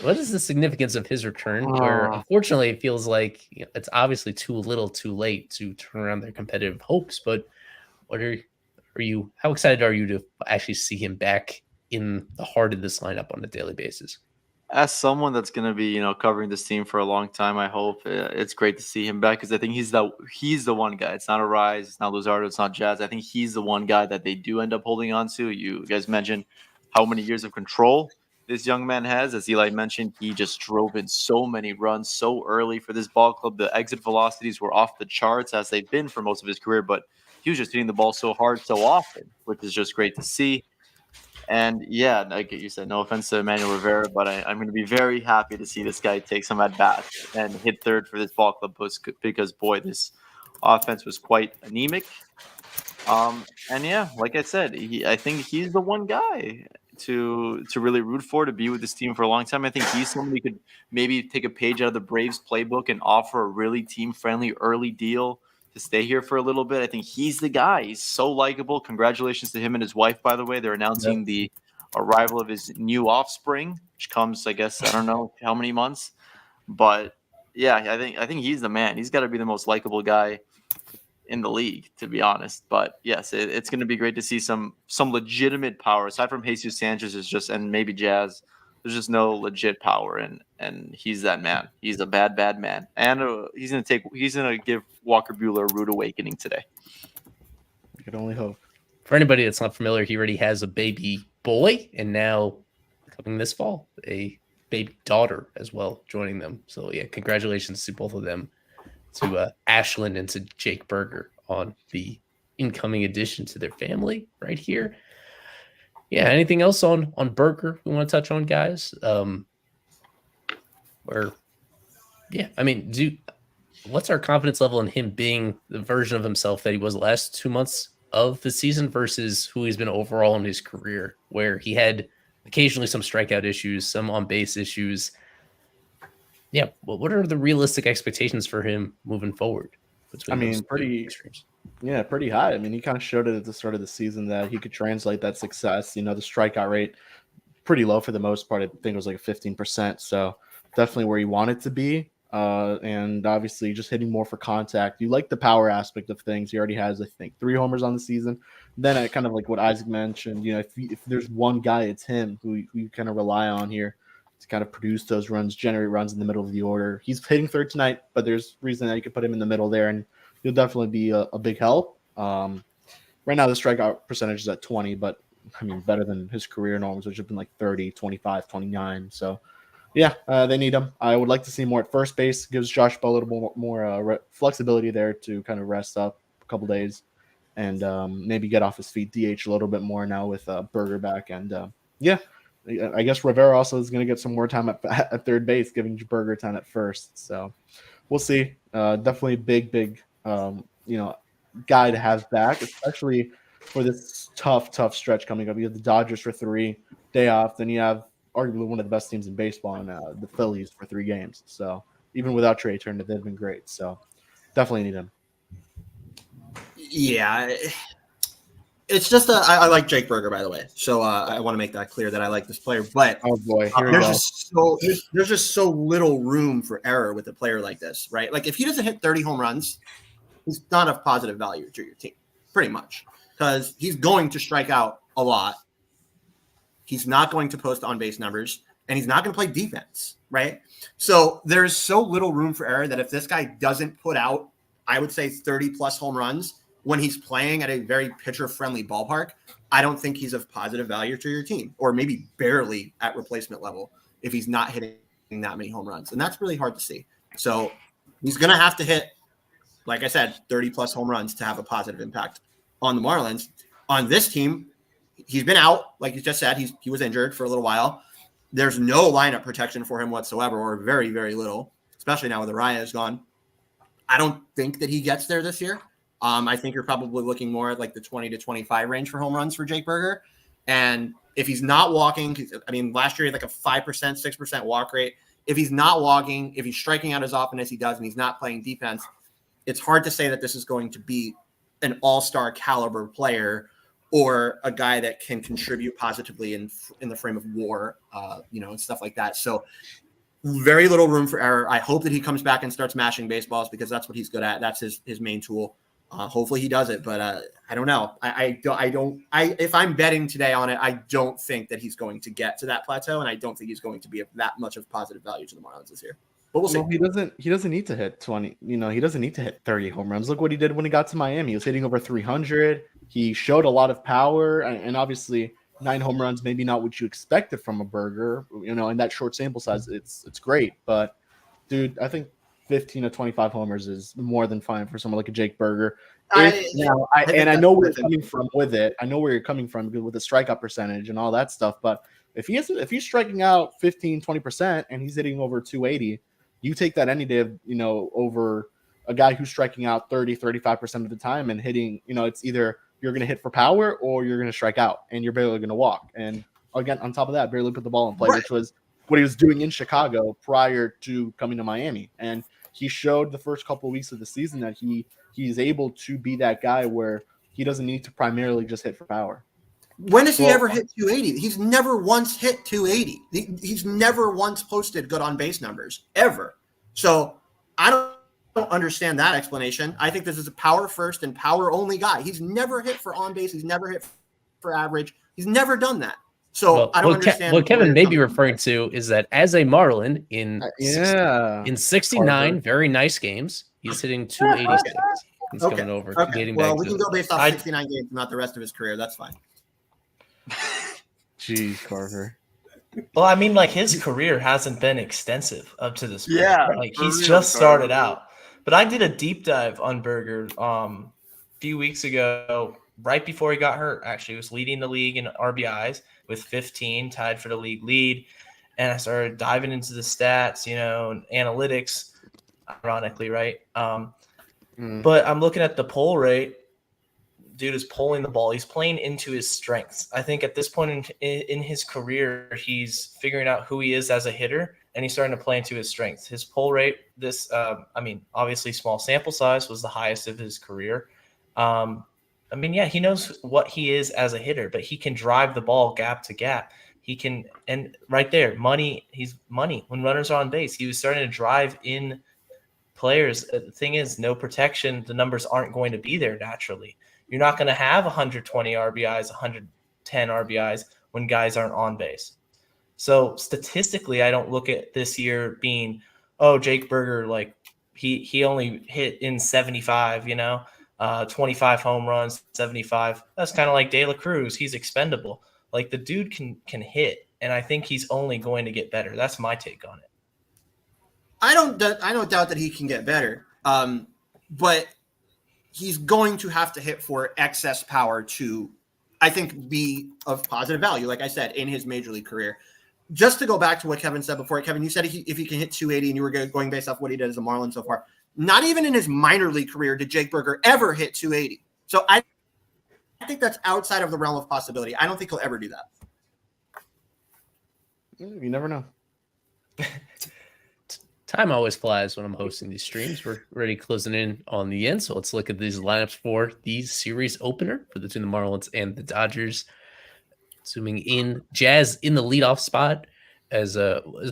What is the significance of his return? Where unfortunately it feels like it's obviously too little, too late to turn around their competitive hopes. But what are you? How excited are you to actually see him back in the heart of this lineup on a daily basis? As someone that's going to be, covering this team for a long time, I hope it's great to see him back because I think he's the one guy. It's not a Rise, it's not Luzardo, it's not Jazz. I think he's the one guy that they do end up holding on to. You guys mentioned how many years of control this young man has. As Eli mentioned, he just drove in so many runs so early for this ball club. The exit velocities were off the charts as they've been for most of his career, but he was just hitting the ball so hard so often, which is just great to see. And yeah, like you said, no offense to Emmanuel Rivera, but I'm going to be very happy to see this guy take some at bats and hit third for this ball club because boy, this offense was quite anemic. And yeah, like I said, I think he's the one guy to really root for, to be with this team for a long time. I think he's somebody who could maybe take a page out of the Braves playbook and offer a really team friendly early deal to stay here for a little bit. I think he's the guy. He's so likable. Congratulations to him and his wife, by the way. They're announcing the arrival of his new offspring, which comes, I guess, I don't know how many months. But yeah, I think he's the man. He's got to be the most likable guy in the league, to be honest. But yes, it's going to be great to see some legitimate power aside from Jesus Sanchez and maybe Jazz. There's just no legit power, and he's that man. He's a bad man, and he's gonna give Walker Buehler a rude awakening today. I can only hope. For anybody that's not familiar, he already has a baby boy, and now coming this fall, a baby daughter as well joining them. So yeah, congratulations to both of them, to Ashlyn and to Jake Berger on the incoming addition to their family right here. Yeah, anything else on Berger we want to touch on, guys? What's our confidence level in him being the version of himself that he was the last 2 months of the season versus who he's been overall in his career, where he had occasionally some strikeout issues, some on-base issues. Yeah, well, what are the realistic expectations for him moving forward? Pretty high. I mean, he kind of showed it at the start of the season that he could translate that success. The strikeout rate pretty low for the most part. I think it was like 15%. So definitely where you want it to be. And obviously just hitting more for contact. You like the power aspect of things. He already has, I think, 3 homers on the season. Then I kind of like what Isaac mentioned, if there's one guy, it's him who you kind of rely on here to kind of produce those runs, generate runs in the middle of the order. He's hitting third tonight, but there's reason that you could put him in the middle there, and he'll definitely be a big help. Right now the strikeout percentage is at 20, but I mean better than his career norms, which have been like 30, 25, 29. So yeah, they need him. I would like to see more at first base. Gives Josh Bell a little more flexibility there to kind of rest up a couple days and maybe get off his feet, DH a little bit more now with Berger back. And yeah, I guess Rivera also is going to get some more time at third base, giving Berger time at first. So we'll see. Definitely big guy to have back, especially for this tough stretch coming up. You have the Dodgers for 3 day off, then you have arguably one of the best teams in baseball, and the Phillies for 3 games. So even without Trey Turner, they've been great. So definitely need him. Yeah, it's just I like Jake Berger, by the way. So I want to make that clear that I like this player. But oh boy, there's just so little room for error with a player like this, right? Like if he doesn't hit 30 home runs, he's not of positive value to your team, pretty much, because he's going to strike out a lot. He's not going to post on-base numbers, and he's not going to play defense, right? So there's so little room for error that if this guy doesn't put out, I would say 30-plus home runs when he's playing at a very pitcher-friendly ballpark, I don't think he's of positive value to your team, or maybe barely at replacement level if he's not hitting that many home runs. And that's really hard to see. So he's going to have to hit, like I said, 30-plus home runs to have a positive impact on the Marlins. On this team, he's been out, like you just said. He was injured for a little while. There's no lineup protection for him whatsoever, or very, very little, especially now with Araya is gone. I don't think that he gets there this year. I think you're probably looking more at like the 20 to 25 range for home runs for Jake Berger. And if he's not walking, I mean, last year he had like a 5%, 6% walk rate. If he's not walking, if he's striking out as often as he does, and he's not playing defense, it's hard to say that this is going to be an all-star caliber player or a guy that can contribute positively in the frame of WAR, and stuff like that. So very little room for error. I hope that he comes back and starts mashing baseballs because that's what he's good at. That's his main tool. Hopefully he does it, but I don't know. If I'm betting today on it, I don't think that he's going to get to that plateau, and I don't think he's going to be that much of positive value to the Marlins this year. But we'll see. Well, he doesn't need to hit 20. He doesn't need to hit 30 home runs. Look what he did when he got to Miami. He was hitting over 300. He showed a lot of power, and obviously 9 home runs, maybe not what you expected from a Burger. In that short sample size, it's great. But dude, I think 15 to 25 homers is more than fine for someone like a Jake Burger. I know where you're coming from with it. I know where you're coming from with the strikeout percentage and all that stuff. But if he's striking out 15, 20% and he's hitting over 280, you take that any day, over a guy who's striking out 30, 35% of the time and hitting, it's either you're going to hit for power or you're going to strike out and you're barely going to walk. And again, on top of that, barely put the ball in play, which was what he was doing in Chicago prior to coming to Miami. And he showed the first couple of weeks of the season that he's able to be that guy where he doesn't need to primarily just hit for power. When has he ever hit 280? He's never once hit 280. He's never once posted good on base numbers, ever. So I don't understand that explanation. I think this is a power first and power only guy. He's never hit for on base. He's never hit for average. He's never done that. So I don't understand. What Kevin may be referring to is that as a Marlin in 69 very nice games, he's hitting 286. He's coming over. Okay. Well, we can go based off 69 games, not the rest of his career. That's fine. Jeez, Carver. Well, I mean, like his career hasn't been extensive up to this point. Yeah, like he's just started out. But I did a deep dive on Burger a few weeks ago, right before he got hurt. Actually, he was leading the league in RBIs with 15, tied for the league lead. And I started diving into the stats, and analytics, ironically, right? But I'm looking at the pull rate. Dude is pulling the ball. He's playing into his strengths. I think at this point in his career, he's figuring out who he is as a hitter, and he's starting to play into his strengths. His pull rate, obviously small sample size, was the highest of his career. He knows what he is as a hitter, but he can drive the ball gap to gap. He can, and right there, he's money. When runners are on base, he was starting to drive in players. The thing is, no protection. The numbers aren't going to be there naturally. You're not going to have 120 RBIs, 110 RBIs when guys aren't on base. So statistically, I don't look at this year being, Jake Burger, like he only hit in 75, 25 home runs, 75. That's kind of like De La Cruz. He's expendable. Like the dude can hit, and I think he's only going to get better. That's my take on it. I don't doubt that he can get better, but he's going to have to hit for excess power to, I think, be of positive value, like I said, in his major league career. Just to go back to what Kevin said before, Kevin, you said if he can hit 280 and you were going based off what he did as a Marlin so far. Not even in his minor league career did Jake Burger ever hit 280. So I think that's outside of the realm of possibility. I don't think he'll ever do that. You never know. Time always flies when I'm hosting these streams. We're already closing in on the end, so let's look at these lineups for the series opener for between the Marlins and the Dodgers. Zooming in, Jazz in the leadoff spot. As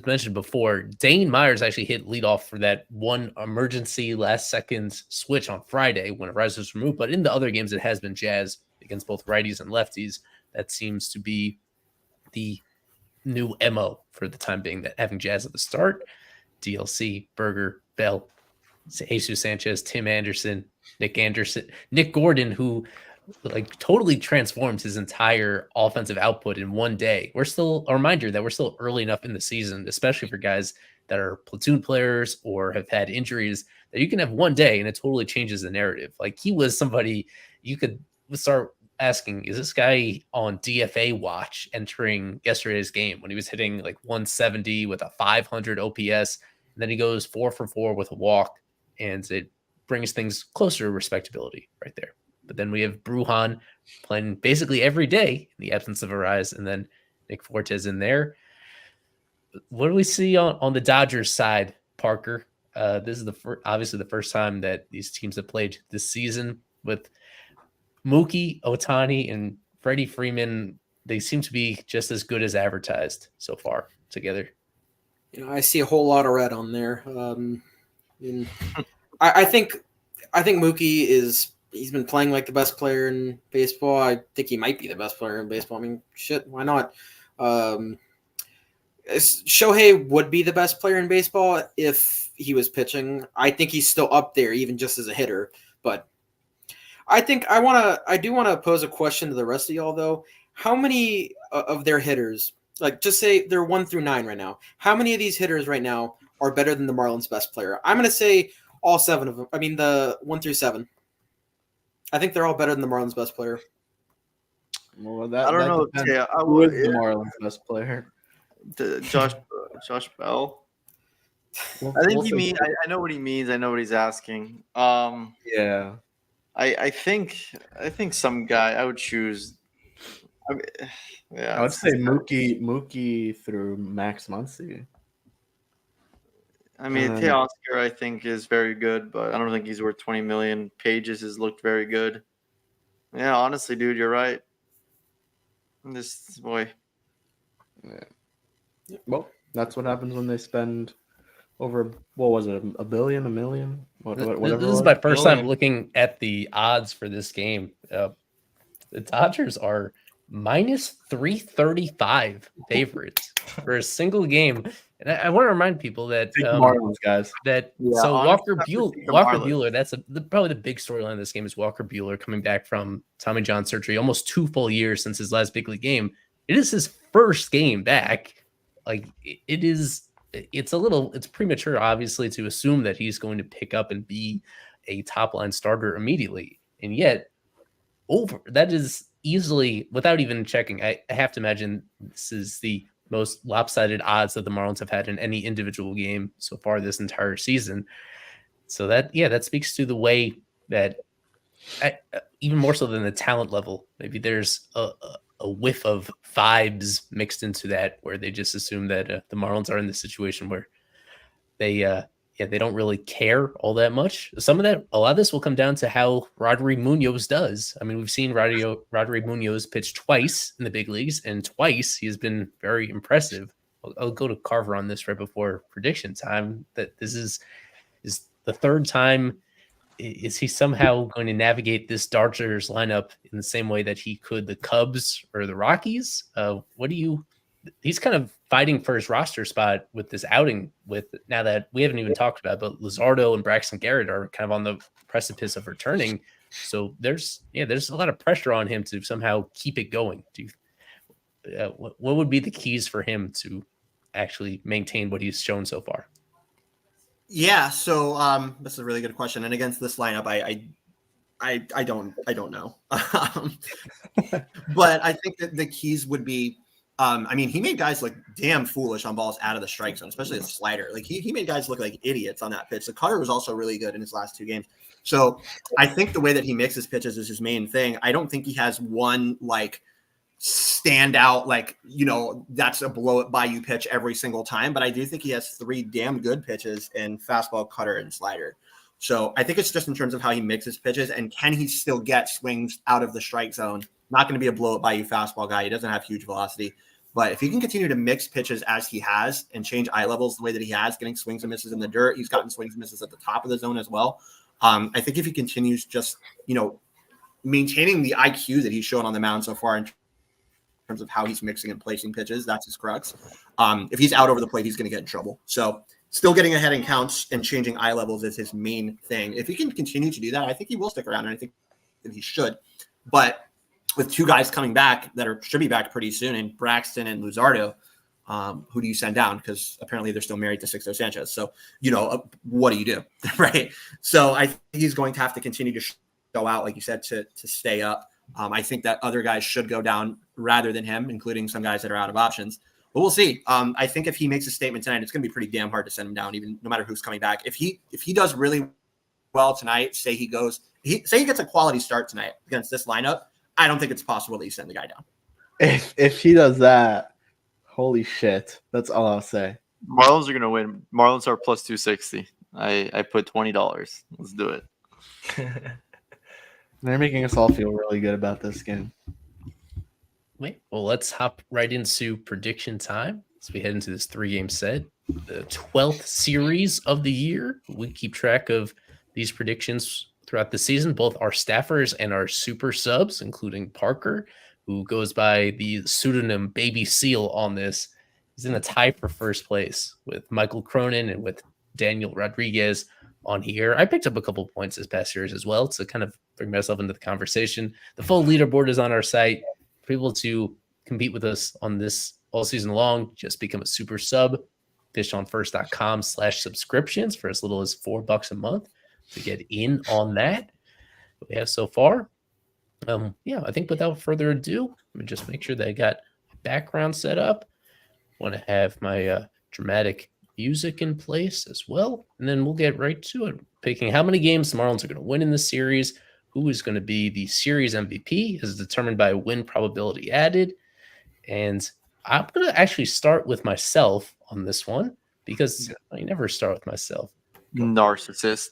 mentioned before, Dane Myers actually hit leadoff for that one emergency last-second switch on Friday when Ariza was removed. But in the other games, it has been Jazz against both righties and lefties. That seems to be the new MO for the time being, that having Jazz at the start. DLC, Burger, Bell, Jesus Sanchez, Tim Anderson, Nick Gordon, who totally transformed his entire offensive output in one day. We're still a reminder that we're still early enough in the season, especially for guys that are platoon players or have had injuries, that you can have one day and it totally changes the narrative. Like he was somebody you could start asking, is this guy on DFA watch entering yesterday's game when he was hitting like 170 with a 500 OPS? And then he goes 4 for 4 with a walk, and it brings things closer to respectability right there. But then we have Brujan playing basically every day in the absence of Ariza, and then Nick Fortes in there. What do we see on the Dodgers side, Parker? This is obviously the first time that these teams have played this season with Mookie, Ohtani, and Freddie Freeman. They seem to be just as good as advertised so far together. I see a whole lot of red on there. I think Mookie is he's been playing like the best player in baseball. I think he might be the best player in baseball. I mean, shit, why not? Shohei would be the best player in baseball if he was pitching. I think he's still up there, even just as a hitter. But I do want to pose a question to the rest of y'all though. How many of their hitters, like just say they're 1 through 9 right now, how many of these hitters right now are better than the Marlins' best player? I'm going to say all 7 of them. I mean, the 1 through 7. I think they're all better than the Marlins' best player. Well, I don't know. Yeah, who is the Marlins' best player? Josh Bell. We'll, I think we'll he see. mean. I know what he means. I know what he's asking. Yeah. I think some guy I would choose. I mean, yeah, I would say Mookie through Max Muncy. I mean, And then- Teoscar I think is very good, but I don't think he's worth 20 million. Pages has looked very good. Yeah, honestly, dude, you're right. This boy. Well, that's what happens when they spend over, what was it, a billion, a million? Whatever. This is my first time looking at the odds for this game. The Dodgers are minus 335 favorites for a single game. And I want to remind people that Take the Marlins, guys. So honestly, Walker Buehler, that's probably the big storyline of this game is Walker Buehler coming back from Tommy John surgery, almost 2 full years since his last big league game. It is his first game back. Like it's premature, obviously, to assume that he's going to pick up and be a top line starter immediately. And yet, that is easily, without even checking, I have to imagine this is the most lopsided odds that the Marlins have had in any individual game so far this entire season. So that speaks to the way that, even more so than the talent level, maybe there's a whiff of vibes mixed into that, where they just assume that the Marlins are in the situation where they don't really care all that much. A lot of this will come down to how Rodri Munoz does. I mean, we've seen Rodri Munoz pitch twice in the big leagues, and twice he has been very impressive. I'll go to Carver on this right before prediction time, that this is the third time. Is he somehow going to navigate this Dodgers lineup in the same way that he could the Cubs or the Rockies? He's kind of fighting for his roster spot with this outing, now that we haven't even talked about, but Luzardo and Braxton Garrett are kind of on the precipice of returning. So there's a lot of pressure on him to somehow keep it going. What would be the keys for him to actually maintain what he's shown so far? Yeah, so this is a really good question. And against this lineup, I don't know. But I think that the keys would be, I mean, he made guys look damn foolish on balls out of the strike zone, especially the slider. Like he made guys look like idiots on that pitch. The cutter was also really good in his last 2 games. So I think the way that he mixes pitches is his main thing. I don't think he has one like stand out, like, that's a blow it by you pitch every single time. But I do think he has 3 damn good pitches in fastball, cutter, and slider. So I think it's just in terms of how he mixes pitches and can he still get swings out of the strike zone. Not going to be a blow it by you fastball guy. He doesn't have huge velocity. But if he can continue to mix pitches as he has and change eye levels the way that he has, getting swings and misses in the dirt, he's gotten swings and misses at the top of the zone as well. I think if he continues just, maintaining the IQ that he's shown on the mound so far in terms of how he's mixing and placing pitches, that's his crux. If he's out over the plate, he's going to get in trouble. So still getting ahead in counts and changing eye levels is his main thing. If he can continue to do that, I think he will stick around, and I think that he should. But with 2 guys coming back that should be back pretty soon, and Braxton and Luzardo, who do you send down? Because apparently they're still married to Sixto Sanchez. So, what do you do? Right. So I think he's going to have to continue to go out, like you said, to stay up. I think that other guys should go down rather than him, including some guys that are out of options. But we'll see. I think if he makes a statement tonight, it's going to be pretty damn hard to send him down, even no matter who's coming back. If he does really well tonight, say he gets a quality start tonight against this lineup, I don't think it's possible that you send the guy down. If he does that, holy shit. That's all I'll say. Marlins are going to win. Marlins are plus 260. I put $20. Let's do it. They're making us all feel really good about this game. Wait, well, let's hop right into prediction time as we head into this 3-game set, the 12th series of the year. We keep track of these predictions throughout the season, both our staffers and our super subs, including Parker, who goes by the pseudonym Baby Seal on this, is in a tie for first place with Michael Cronin and with Daniel Rodriguez on here. I picked up a couple points this past series as well to kind of bring myself into the conversation. The full leaderboard is on our site. For people to compete with us on this all season long, just become a super sub. fishonfirst.com/subscriptions for as little as $4 a month to get in on that. We have so far. I think without further ado, let me just make sure that I got background set up. Want to have my dramatic music in place as well, and then we'll get right to it. Picking how many games the Marlins are going to win in the series, who is going to be the series MVP is determined by win probability added, and I'm going to actually start with myself on this one because I never start with myself. Narcissist.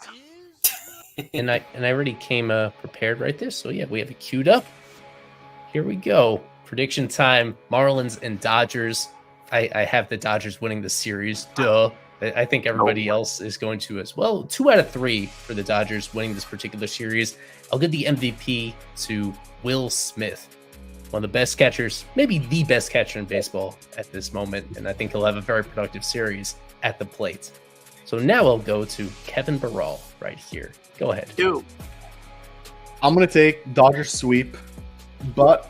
and I already came prepared right there. So yeah, we have it queued up. Here we go. Prediction time: Marlins and Dodgers. I have the Dodgers winning the series. Duh. I think everybody else is going to as well. 2 out of 3 for the Dodgers winning this particular series. I'll give the MVP to Will Smith, one of the best catchers, maybe the best catcher in baseball at this moment, and I think he'll have a very productive series at the plate. So now I'll go to Kevin Barral right here. Go ahead. I'm going to take Dodgers sweep, but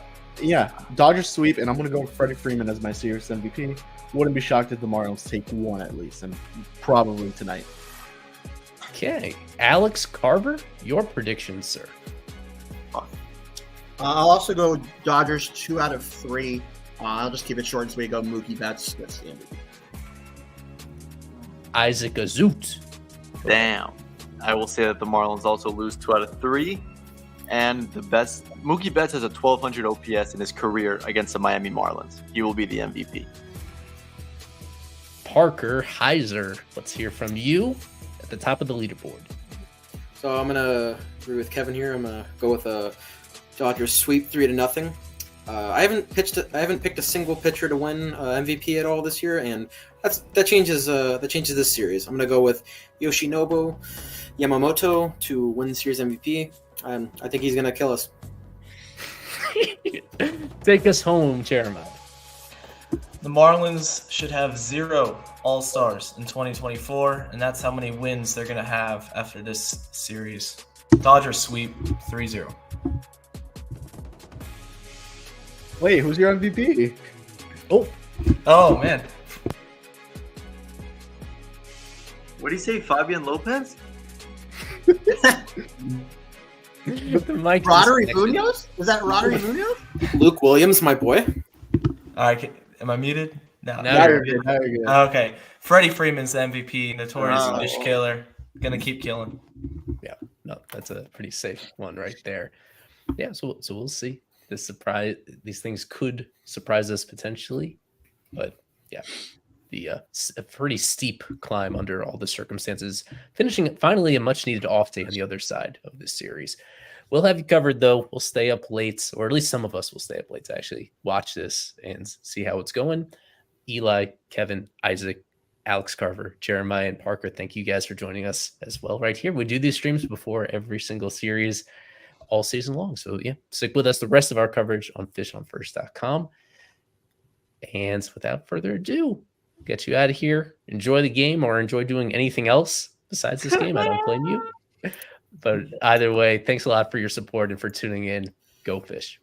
Dodgers sweep, and I'm going to go with Freddie Freeman as my series MVP. Wouldn't be shocked if the Marlins take one at least, and probably tonight. Okay. Alex Carver, your prediction, sir. I'll also go Dodgers 2 out of 3. I'll just keep it short and sweet. Go Mookie Betts. That's the MVP. Isaac Azut. Damn. I will say that the Marlins also lose 2 out of 3. And the best, Mookie Betts has a 1,200 OPS in his career against the Miami Marlins. He will be the MVP. Parker Heiser, let's hear from you at the top of the leaderboard. So I'm gonna agree with Kevin here. I'm gonna go with a Dodgers sweep 3-0. I haven't picked a single pitcher to win MVP at all this year, and that changes this series. I'm gonna go with Yoshinobu Yamamoto to win the series MVP. I think he's gonna kill us. Take us home, Jeremiah. The Marlins should have 0 All-Stars in 2024, and that's how many wins they're going to have after this series. Dodgers sweep 3-0. Wait, who's your MVP? Oh, man. What do you say, Fabian Lopez? Roderick Munoz? Is that Roderick Munoz? Luke Williams, my boy. All right, am I muted? No. Now you're good. Okay. Freddie Freeman's the MVP, notorious fish killer. Gonna keep killing. Yeah, no, that's a pretty safe one right there. Yeah, so we'll see. These things could surprise us potentially, but yeah, a pretty steep climb under all the circumstances. Finishing finally a much needed off day on the other side of this series. We'll have you covered though. We'll stay up late, or at least some of us will stay up late to actually watch this and see how it's going. Eli, Kevin, Isaac, Alex Carver, Jeremiah, and Parker, thank you guys for joining us as well right here. We do these streams before every single series all season long. So yeah, stick with us the rest of our coverage on fishonfirst.com. And without further ado, get you out of here. Enjoy the game or enjoy doing anything else besides this game. I don't blame you. But either way, thanks a lot for your support and for tuning in. Go Fish.